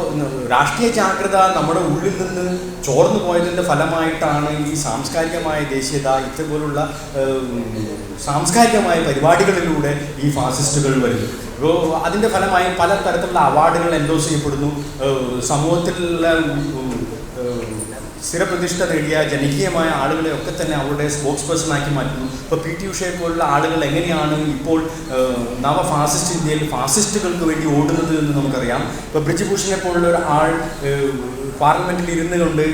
രാഷ്ട്രീയ ജാഗ്രത നമ്മുടെ ഉള്ളിൽ നിന്ന് ചോർന്നു പോയതിൻ്റെ ഫലമായിട്ടാണ് ഈ സാംസ്കാരികമായ ദേശീയത ഇതുപോലുള്ള സാംസ്കാരികമായ പരിപാടികളിലൂടെ ഈ ഫാസിസ്റ്റുകൾ വരുന്നു. ഇപ്പോൾ അതിൻ്റെ ഫലമായി പല തരത്തിലുള്ള അവാർഡുകൾ എൻഡോസ് ചെയ്യപ്പെടുന്നു. സമൂഹത്തിലുള്ള സ്ഥിരപ്രതിഷ്ഠ നേടിയ ജനകീയമായ ആളുകളെയൊക്കെ തന്നെ അവരുടെ സ്പോക്സ് പേഴ്സണാക്കി മാറ്റുന്നു. ഇപ്പോൾ പി ടി ഉഷയെ പോലുള്ള ആളുകൾ എങ്ങനെയാണ് ഇപ്പോൾ ഫാസിസ്റ്റ് ഇന്ത്യയിൽ ഫാസിസ്റ്റുകൾക്ക് വേണ്ടി ഓടുന്നത് എന്ന് നമുക്കറിയാം. ഇപ്പോൾ ബ്രിജ്ഭൂഷണെ പോലുള്ള ഒരു ആൾ പാർലമെൻറ്റിൽ ഇരുന്ന് കൊണ്ട്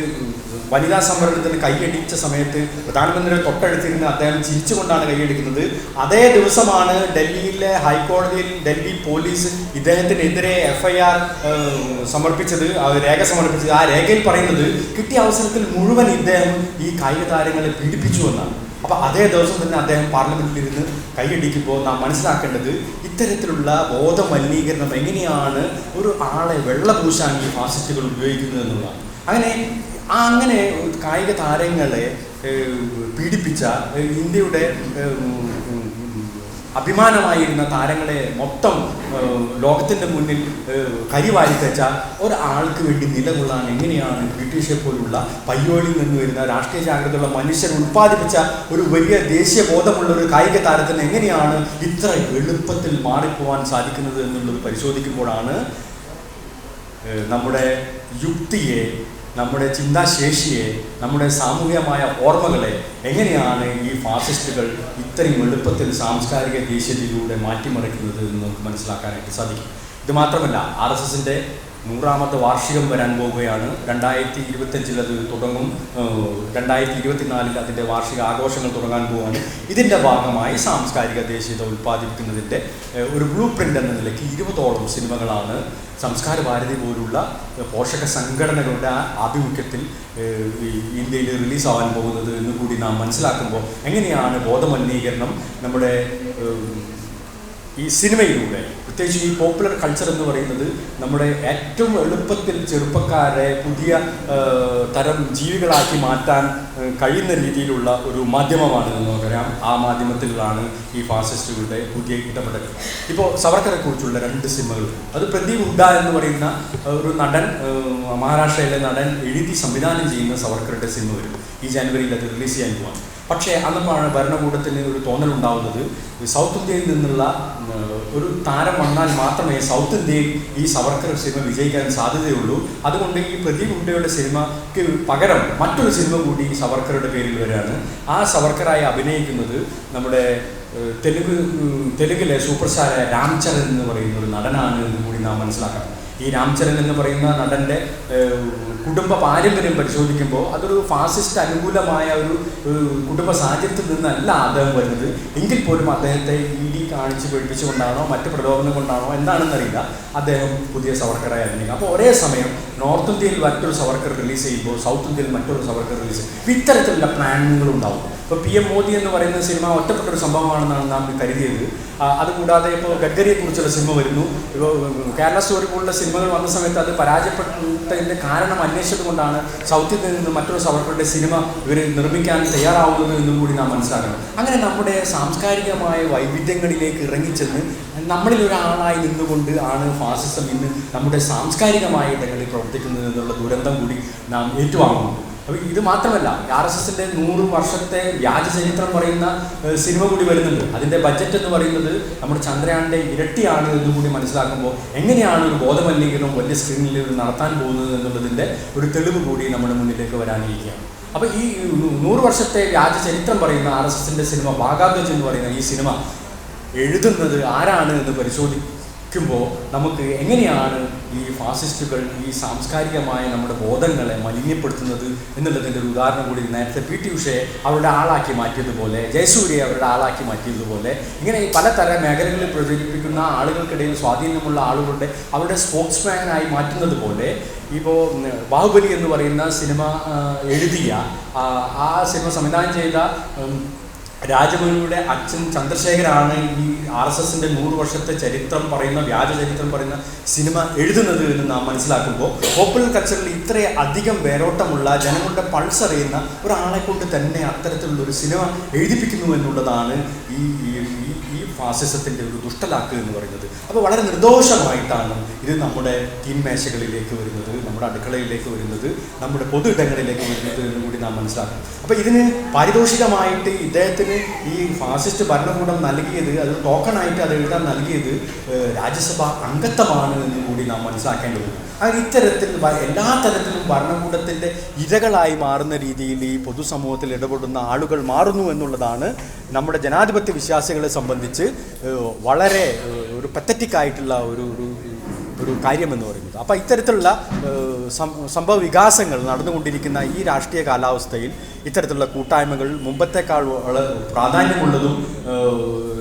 വനിതാ സംവരണത്തിന് കൈയടിച്ച സമയത്ത് പ്രധാനമന്ത്രിയുടെ തൊട്ടടുത്തിരുന്ന് അദ്ദേഹം ചിരിച്ചുകൊണ്ടാണ് കൈയടിക്കുന്നത്. അതേ ദിവസമാണ് ഡൽഹിയിലെ ഹൈക്കോടതിയിൽ ഡൽഹി പോലീസ് ഇദ്ദേഹത്തിനെതിരെ FIR സമർപ്പിച്ചത്, രേഖ സമർപ്പിച്ചത്. ആ രേഖയിൽ പറയുന്നത് കിട്ടിയ അവസരത്തിൽ മുഴുവൻ ഇദ്ദേഹം ഈ കായിക താരങ്ങളെ പീഡിപ്പിച്ചു എന്നാണ്. അപ്പോൾ അതേ ദിവസം തന്നെ അദ്ദേഹം പാർലമെൻറ്റിലിരുന്ന് കൈയടിക്കുമ്പോൾ നാം മനസ്സിലാക്കേണ്ടത് ഇത്തരത്തിലുള്ള ബോധമലിനീകരണം എങ്ങനെയാണ് ഒരു ആളെ വെള്ളപൂശാൻ ഈ ഫാസിസ്റ്റുകൾ ഉപയോഗിക്കുന്നത് എന്നുള്ളതാണ്. അങ്ങനെ കായിക താരങ്ങളെ പീഡിപ്പിച്ച, ഇന്ത്യയുടെ അഭിമാനമായിരുന്ന താരങ്ങളെ മൊത്തം ലോകത്തിൻ്റെ മുന്നിൽ കരിവാരി വെച്ച ഒരാൾക്ക് വേണ്ടി നിലകൊള്ളാൻ എങ്ങനെയാണ് ബ്രിട്ടീഷെ പോലുള്ള പയ്യോളിൽ നിന്ന് വരുന്ന രാഷ്ട്രീയ ജാഗ്രതയുള്ള മനുഷ്യർ ഉൽപ്പാദിപ്പിച്ച ഒരു വലിയ ദേശീയ ബോധമുള്ള ഒരു കായിക താരത്തിന് എങ്ങനെയാണ് ഇത്ര എളുപ്പത്തിൽ മാറിപ്പോവാൻ സാധിക്കുന്നത് എന്നുള്ളത് പരിശോധിക്കുമ്പോഴാണ് നമ്മുടെ യുക്തിയെ, നമ്മുടെ ചിന്താശേഷിയെ, നമ്മുടെ സാമൂഹികമായ ഓർമ്മകളെ എങ്ങനെയാണ് ഈ ഫാസിസ്റ്റുകൾ ഇത്രയും എളുപ്പത്തിൽ സാംസ്കാരിക ദേശീയതയിലൂടെ മാറ്റിമറിക്കുന്നത് എന്ന് നമുക്ക് മനസ്സിലാക്കാനായിട്ട് സാധിക്കും. ഇത് മാത്രമല്ല, RSSൻ്റെ 100ാമത്തെ വാർഷികം വരാൻ പോവുകയാണ്. 2025 അത് തുടങ്ങും. 2024 അതിൻ്റെ വാർഷിക ആഘോഷങ്ങൾ തുടങ്ങാൻ പോവുകയാണ്. ഇതിൻ്റെ ഭാഗമായി സാംസ്കാരിക ദേശീയത ഉൽപ്പാദിപ്പിക്കുന്നതിൻ്റെ ഒരു ബ്ലൂ പ്രിൻ്റ് എന്ന നിലയ്ക്ക് 20ഓളം സിനിമകളാണ് സംസ്കാര ഭാരതി പോലുള്ള പോഷക സംഘടനകളുടെ ആഭിമുഖ്യത്തിൽ ഇന്ത്യയിൽ റിലീസാവാൻ പോകുന്നത് എന്ന് കൂടി നാം മനസ്സിലാക്കുമ്പോൾ എങ്ങനെയാണ് ബോധമലിനീകരണം നമ്മുടെ ഈ സിനിമയിലൂടെ, പ്രത്യേകിച്ച് ഈ പോപ്പുലർ കൾച്ചർ എന്ന് പറയുന്നത് നമ്മുടെ ഏറ്റവും എളുപ്പത്തിൽ ചെറുപ്പക്കാരെ പുതിയ തരം ജീവികളാക്കി മാറ്റാൻ കഴിയുന്ന രീതിയിലുള്ള ഒരു മാധ്യമമാണെന്ന് നമുക്കറിയാം. ആ മാധ്യമത്തിലാണ് ഈ ഫാസിസ്റ്റുകളുടെ പുതിയ ഇടപെടൽ. ഇപ്പോൾ സവർക്കറെ കുറിച്ചുള്ള 2 സിനിമകൾ, അത് പ്രദീപ് ഹുഡ എന്ന് പറയുന്ന ഒരു നടൻ, മഹാരാഷ്ട്രയിലെ നടൻ എഴുതി സംവിധാനം ചെയ്യുന്ന സവർക്കറുടെ സിനിമ വരും. ഈ ജനുവരിയിൽ അത് റിലീസ് ചെയ്യാൻ പോവാണ്. പക്ഷേ അന്നപ്പോഴാണ് ഭരണകൂടത്തിന് ഒരു തോന്നലുണ്ടാവുന്നത്, സൗത്ത് ഇന്ത്യയിൽ നിന്നുള്ള ഒരു താരം വന്നാൽ മാത്രമേ സൗത്ത് ഇന്ത്യയിൽ ഈ സവർക്കർ സിനിമ വിജയിക്കാൻ സാധ്യതയുള്ളൂ. അതുകൊണ്ട് ഈ പ്രദീപ് ഹുഡയുടെ സിനിമയ്ക്ക് പകരം മറ്റൊരു സിനിമ കൂടി സവർക്കറുടെ പേരിൽ വരികയാണ്. ആ സവർക്കറായി അഭിനയിക്കുന്നത് നമ്മുടെ തെലുങ്കിലെ സൂപ്പർ സ്റ്റാർ രാംചരൺ എന്ന് പറയുന്ന ഒരു നടനാണ് എന്ന് കൂടി നാം മനസ്സിലാക്കണം. ഈ രാംചരൺ എന്ന് പറയുന്ന നടൻ്റെ കുടുംബ പാരമ്പര്യം പരിശോധിക്കുമ്പോൾ അതൊരു ഫാസിസ്റ്റ് അനുകൂലമായ ഒരു കുടുംബ സാഹചര്യത്തിൽ നിന്നല്ല അദ്ദേഹം വരുന്നത്. എങ്കിൽ പോലും അദ്ദേഹത്തെ ED കാണിച്ച് പേടിപ്പിച്ചുകൊണ്ടാണോ മറ്റ് പ്രലോഭനം കൊണ്ടാണോ എന്താണെന്നറിയില്ല, അദ്ദേഹം പുതിയ സവർക്കറായി അഭിനയിക്കും. അപ്പോൾ ഒരേ സമയം നോർത്ത് ഇന്ത്യയിൽ മറ്റൊരു സവർക്കർ റിലീസ് ചെയ്യുമ്പോൾ സൗത്ത് ഇന്ത്യയിൽ മറ്റൊരു സവർക്കർ റിലീസ് ചെയ്യും. ഇത്തരത്തിലുള്ള പ്ലാനിങ്ങുകളുണ്ടാവും. ഇപ്പോൾ PM മോദി എന്ന് പറയുന്ന സിനിമ ഒറ്റപ്പെട്ടൊരു സംഭവമാണെന്നാണ് നാം കരുതിയത്. അതുകൂടാതെ ഇപ്പോൾ ഗഡ്കരിയെക്കുറിച്ചുള്ള സിനിമ വരുന്നു. ഇപ്പോൾ കേരള സ്റ്റോറി പോലുള്ള സിനിമകൾ വന്ന സമയത്ത് അത് പരാജയപ്പെട്ടതിൻ്റെ കാരണം അന്വേഷിച്ചത് കൊണ്ടാണ് സൗത്ത് ഇന്ത്യയിൽ നിന്ന് മറ്റൊരു സവർക്കറുടെ സിനിമ ഇവർ നിർമ്മിക്കാൻ തയ്യാറാവുന്നത് എന്നും കൂടി നാം മനസ്സിലാക്കണം. അങ്ങനെ നമ്മുടെ സാംസ്കാരികമായ വൈവിധ്യങ്ങളിലേക്ക് ഇറങ്ങിച്ചെന്ന് നമ്മളിൽ ഒരാളായി നിന്നുകൊണ്ട് ആണ് ഫാസിസം ഇന്ന് നമ്മുടെ സാംസ്കാരികമായ ഇടങ്ങളിൽ പ്രവർത്തിക്കുന്നത് എന്നുള്ള ദുരന്തം കൂടി നാം ഏറ്റുവാങ്ങുന്നു. അപ്പോൾ ഇത് മാത്രമല്ല, RSSൻ്റെ 100 വർഷത്തെ വ്യാജ ചരിത്രം പറയുന്ന സിനിമ കൂടി വരുന്നുണ്ട്. അതിൻ്റെ ബഡ്ജറ്റ് എന്ന് പറയുന്നത് നമ്മുടെ ചന്ദ്രയാൻ്റെ ഇരട്ടിയാണ് എന്ന് കൂടി മനസ്സിലാക്കുമ്പോൾ എങ്ങനെയാണ് ഒരു ബോധമലിനീകരണം വലിയ സ്ക്രീനിൽ നടത്താൻ പോകുന്നത് എന്നുള്ളതിൻ്റെ ഒരു തെളിവ് കൂടി നമ്മുടെ മുന്നിലേക്ക് വരാനിരിക്കുകയാണ്. അപ്പോൾ ഈ 100 വർഷത്തെ വ്യാജ ചരിത്രം പറയുന്ന RSSൻ്റെ സിനിമ ഭാഗാധ്വജ് എന്ന് പറയുന്ന ഈ സിനിമ എഴുതുന്നത് ആരാണ് എന്ന് പരിശോധിക്കുമ്പോൾ നമുക്ക് എങ്ങനെയാണ് ഈ ഫാസിസ്റ്റുകൾ ഈ സാംസ്കാരികമായ നമ്മുടെ ബോധങ്ങളെ മലിനപ്പെടുത്തുന്നത് എന്നുള്ളതിൻ്റെ ഒരു ഉദാഹരണം കൂടി നേരത്തെ PT ഉഷയെ അവരുടെ ആളാക്കി മാറ്റിയതുപോലെ, ജയസൂര്യയെ അവരുടെ ആളാക്കി മാറ്റിയതുപോലെ, ഇങ്ങനെ പലതര മേഖലകളിൽ പ്രചരിപ്പിക്കുന്ന ആളുകൾക്കിടയിൽ സ്വാധീനമുള്ള ആളുകളുടെ അവരുടെ സ്പോക്സ്മാനായി മാറ്റുന്നത് പോലെ ഇപ്പോൾ ബാഹുബലി എന്ന് പറയുന്ന സിനിമ എഴുതിയ, ആ സിനിമ സംവിധാനം ചെയ്ത രാജമൗലിയുടെ അച്ഛൻ ചന്ദ്രശേഖരാണ് ഈ RSSന്റെ 100 വർഷത്തെ ചരിത്രം പറയുന്ന വ്യാജ ചരിത്രം പറയുന്ന സിനിമ എഴുതുന്നത് എന്ന് നാം മനസ്സിലാക്കുമ്പോൾ പോപ്പുലർ കൾച്ചറിൽ ഇത്രയും അധികം വേരോട്ടമുള്ള ജനങ്ങളുടെ പൾസ് അറിയുന്ന ഒരാളെ കൊണ്ട് തന്നെ അത്തരത്തിലുള്ള ഒരു സിനിമ എഴുതിപ്പിക്കുന്നു എന്നുള്ളതാണ് ഈ ഫാസിസത്തിൻ്റെ ഒരു ദുഷ്ടലാക്ക് എന്ന് പറയുന്നത്. അപ്പോൾ വളരെ നിർദോഷമായിട്ടാണ് ഇത് നമ്മുടെ തീന്മേശകളിലേക്ക് വരുന്നത്, നമ്മുടെ അടുക്കളയിലേക്ക് വരുന്നത്, നമ്മുടെ പൊതു ഇടങ്ങളിലേക്ക് വരുന്നത് എന്ന് കൂടി നാം മനസ്സിലാക്കണം. അപ്പോൾ ഇതിന് പാരിതോഷികമായിട്ട് ഇദ്ദേഹത്തിന് ഈ ഫാസിസ്റ്റ് ഭരണകൂടം നൽകിയത്, അത് ടോക്കണായിട്ട് അത് എഴുതാൻ നൽകിയത് രാജ്യസഭാ അംഗത്വമാണ് എന്ന് കൂടി നാം മനസ്സിലാക്കേണ്ടതുണ്ട്. അങ്ങനെ ഇത്തരത്തിൽ എല്ലാ തരത്തിലും ഭരണകൂടത്തിൻ്റെ ഇരകളായി മാറുന്ന രീതിയിൽ ഈ പൊതുസമൂഹത്തിൽ ഇടപെടുന്ന ആളുകൾ മാറുന്നു എന്നുള്ളതാണ് നമ്മുടെ ജനാധിപത്യ വിശ്വാസികളെ സംബന്ധിച്ച് വളരെ ഒരു പത്തറ്റിക്കായിട്ടുള്ള ഒരു കാര്യമെന്ന് പറയുന്നത്. അപ്പോൾ ഇത്തരത്തിലുള്ള സംഭവ വികാസങ്ങൾ നടന്നുകൊണ്ടിരിക്കുന്ന ഈ രാഷ്ട്രീയ കാലാവസ്ഥയിൽ ഇത്തരത്തിലുള്ള കൂട്ടായ്മകൾ മുമ്പത്തേക്കാൾ പ്രാധാന്യമുള്ളതും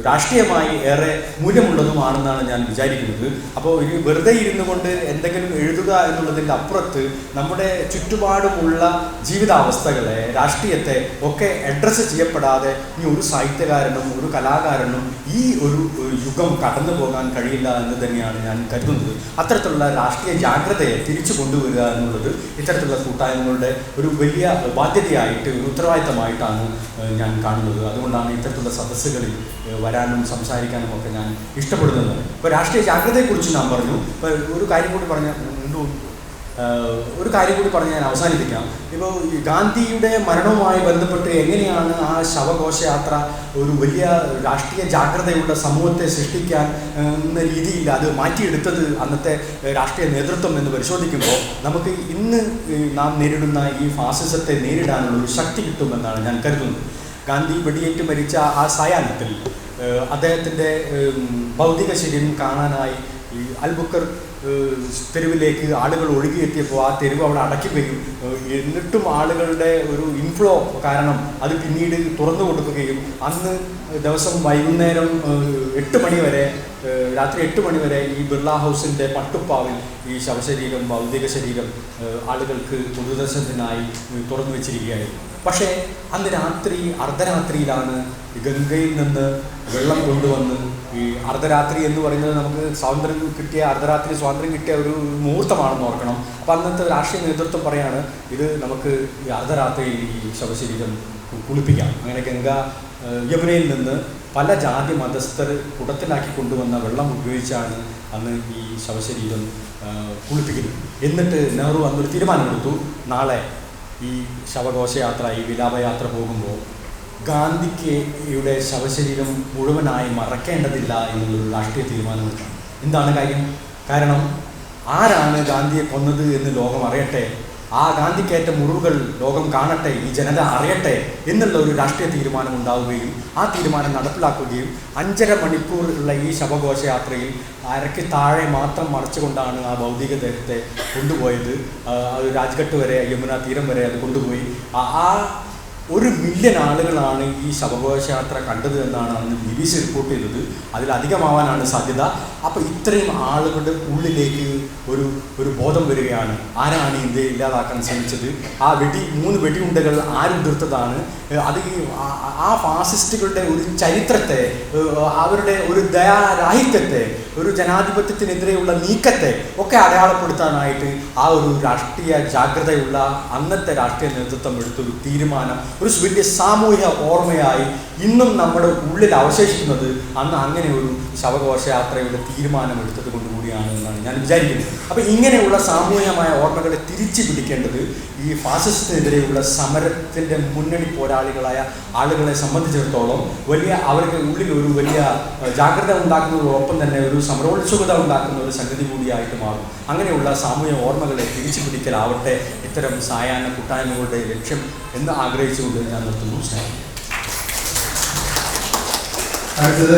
രാഷ്ട്രീയമായി ഏറെ മൂല്യമുള്ളതുമാണെന്നാണ് ഞാൻ വിചാരിക്കുന്നത്. അപ്പോൾ ഇനി വെറുതെ ഇരുന്നു കൊണ്ട് എന്തെങ്കിലും എഴുതുക എന്നുള്ളതിൻ്റെ അപ്പുറത്ത് നമ്മുടെ ചുറ്റുപാടുമുള്ള ജീവിതാവസ്ഥകളെ, രാഷ്ട്രീയത്തെ ഒക്കെ അഡ്രസ്സ് ചെയ്യപ്പെടാതെ ഇനി ഒരു സാഹിത്യകാരനും ഒരു കലാകാരനും ഈ ഒരു യുഗം കടന്നു പോകാൻ കഴിയില്ല എന്ന് തന്നെയാണ് ഞാൻ കരുതുന്നത്. അത്തരത്തിലുള്ള രാഷ്ട്രീയ ജാഗ്രതയെ തിരിച്ചു കൊണ്ടുവരിക എന്നുള്ളത് ഇത്തരത്തിലുള്ള കൂട്ടായ്മകളുടെ ഒരു വലിയ ബാധ്യതയായിട്ട്, ഒരു ഉത്തരവാദിത്തമായിട്ടാണ് ഞാൻ കാണുന്നത്. അതുകൊണ്ടാണ് ഇത്തരത്തിലുള്ള സദസ്സുകളിൽ വരാനും സംസാരിക്കാനും ഒക്കെ ഞാൻ ഇഷ്ടപ്പെടുന്നത്. ഇപ്പോൾ രാഷ്ട്രീയ ജാഗ്രതയെക്കുറിച്ച് ഞാൻ പറഞ്ഞു. ഇപ്പോൾ ഒരു കാര്യം കൂടി പറഞ്ഞ് ഞാൻ അവസാനിപ്പിക്കാം. ഇപ്പോൾ ഗാന്ധിയുടെ മരണവുമായി ബന്ധപ്പെട്ട് എങ്ങനെയാണ് ആ ശവഘോഷയാത്ര ഒരു വലിയ രാഷ്ട്രീയ ജാഗ്രതയുള്ള സമൂഹത്തെ സൃഷ്ടിക്കാൻ എന്ന രീതിയിൽ അത് മാറ്റിയെടുത്തത് അന്നത്തെ രാഷ്ട്രീയ നേതൃത്വം എന്ന് പരിശോധിക്കുമ്പോൾ നമുക്ക് ഇന്ന് നാം നേരിടുന്ന ഈ ഫാസിസത്തെ നേരിടാനുള്ള ഒരു ശക്തി കിട്ടുമെന്നാണ് ഞാൻ കരുതുന്നത്. ഗാന്ധി വെടിയേറ്റ് മരിച്ച ആ സായാഹ്നത്തിൽ അദ്ദേഹത്തിൻ്റെ ഭൗതിക ശരീരം കാണാനായി ഈ അൽബുക്കർ തെരുവിലേക്ക് ആളുകൾ ഒഴുകിയെത്തിയപ്പോൾ ആ തെരുവ് അവിടെ അടയ്ക്കുകയും എന്നിട്ടും ആളുകളുടെ ഒരു ഇൻഫ്ലോ കാരണം അത് പിന്നീട് തുറന്നു കൊടുക്കുകയും അന്ന് ദിവസം വൈകുന്നേരം 8 മണി വരെ, രാത്രി 8 മണി വരെ ഈ ബിർള ഹൗസിൻ്റെ പട്ടുപ്പാവിൽ ഈ ശവശരീരം, ഭൗതിക ശരീരം ആളുകൾക്ക് പൊതുദർശനത്തിനായി തുറന്നു വെച്ചിരിക്കുകയായിരുന്നു. പക്ഷേ അന്ന് രാത്രി അർദ്ധരാത്രിയിലാണ് ഗംഗയിൽ നിന്ന് വെള്ളം കൊണ്ടുവന്ന്, ഈ അർദ്ധരാത്രി എന്ന് പറയുന്നത് നമുക്ക് അർദ്ധരാത്രി സ്വാതന്ത്ര്യം കിട്ടിയ ഒരു മുഹൂർത്തമാണെന്ന് ഓർക്കണം. അപ്പോൾ അന്നത്തെ രാഷ്ട്രീയ നേതൃത്വം പറയാണ്, ഇത് നമുക്ക് ഈ അർദ്ധരാത്രിയിൽ ഈ ശവശരീരം കുളിപ്പിക്കാം. അങ്ങനെ യമുനയിൽ നിന്ന് പല ജാതി മതസ്ഥർ കുടത്തിലാക്കി കൊണ്ടുവന്ന വെള്ളം ഉപയോഗിച്ചാണ് അന്ന് ഈ ശവശരീരം കുളിപ്പിക്കുന്നത്. എന്നിട്ട് നെഹ്റു അന്നൊരു തീരുമാനമെടുത്തു, നാളെ ഈ ശവഘോഷയാത്ര, ഈ വിലാപയാത്ര പോകുമ്പോൾ ഗാന്ധിയുടെ ശവശരീരം മുഴുവനായി മറക്കേണ്ടതില്ല എന്നുള്ളൊരു രാഷ്ട്രീയ തീരുമാനമെടുത്തു. എന്താണ് കാര്യം? കാരണം ആരാണ് ഗാന്ധിയെ കൊന്നത് എന്ന് ലോകം അറിയട്ടെ, ആ ഗാന്ധിക്കേറ്റ മുറിവുകൾ ലോകം കാണട്ടെ, ഈ ജനത അറിയട്ടെ എന്നുള്ള ഒരു രാഷ്ട്രീയ തീരുമാനം ഉണ്ടാവുകയും ആ തീരുമാനം നടപ്പിലാക്കുകയും 5.5 മണിക്കൂറുള്ള ഈ ശവഘോഷയാത്രയിൽ അരയ്ക്ക് താഴെ മാത്രം മറച്ചുകൊണ്ടാണ് ആ ഭൗതികദേഹത്തെ കൊണ്ടുപോയത്. രാജ്ഘട്ട് വരെ, യമുന തീരം വരെ അത് കൊണ്ടുപോയി. 1 മില്യൺ ആളുകളാണ് ഈ ശവഘോഷയാത്ര കണ്ടത് എന്നാണ് അന്ന് BBC റിപ്പോർട്ട് ചെയ്തത്. അതിലധികമാവാനാണ് സാധ്യത. അപ്പോൾ ഇത്രയും ആളുകളുടെ ഉള്ളിലേക്ക് ഒരു ബോധം വരികയാണ്, ആരാണ് ഇന്ത്യയെ ഇല്ലാതാക്കാൻ ശ്രമിച്ചത്, ആ 3 വെടിയുണ്ടകൾ ആരുതിർത്തതാണ്, അത് ആ ഫാസിസ്റ്റുകളുടെ ഒരു ചരിത്രത്തെ, അവരുടെ ഒരു ദയാരാഹിത്യത്തെ, ഒരു ജനാധിപത്യത്തിനെതിരെയുള്ള നീക്കത്തെ ഒക്കെ അടയാളപ്പെടുത്താനായിട്ട് ആ ഒരു രാഷ്ട്രീയ ജാഗ്രതയുള്ള അന്നത്തെ രാഷ്ട്രീയ നേതൃത്വം എടുത്തൊരു തീരുമാനം ഒരു വലിയ സാമൂഹ്യ ഓർമ്മയായി ഇന്നും നമ്മുടെ ഉള്ളിൽ അവശേഷിക്കുന്നത് അന്ന് അങ്ങനെ ഒരു ശവഘോഷയാത്രയുടെ തീരുമാനം എടുത്തത് കൊണ്ടുകൂടിയാണ് എന്നാണ് ഞാൻ വിചാരിക്കുന്നത്. അപ്പോൾ ഇങ്ങനെയുള്ള സാമൂഹികമായ ഓർമ്മകളെ തിരിച്ചു പിടിക്കേണ്ടത് ഈ ഫാസിസത്തിനെതിരെയുള്ള സമരത്തിൻ്റെ മുന്നണി പോരാളികളായ ആളുകളെ സംബന്ധിച്ചിടത്തോളം അവർക്ക് ഉള്ളിൽ ഒരു വലിയ ജാഗ്രത ഉണ്ടാക്കുന്നതോടൊപ്പം തന്നെ ഒരു സമരോത്സുകത ഉണ്ടാക്കുന്ന ഒരു സംഗതി കൂടിയായിട്ട് മാറും. അങ്ങനെയുള്ള സാമൂഹിക ഓർമ്മകളെ തിരിച്ചു പിടിക്കലാവട്ടെ ഇത്തരം സായാഹ്ന കൂട്ടായ്മകളുടെ ലക്ഷ്യം എന്ന് ആഗ്രഹിച്ചുകൊണ്ട് ഞാൻ നിർത്തുന്നു. അടുത്തത്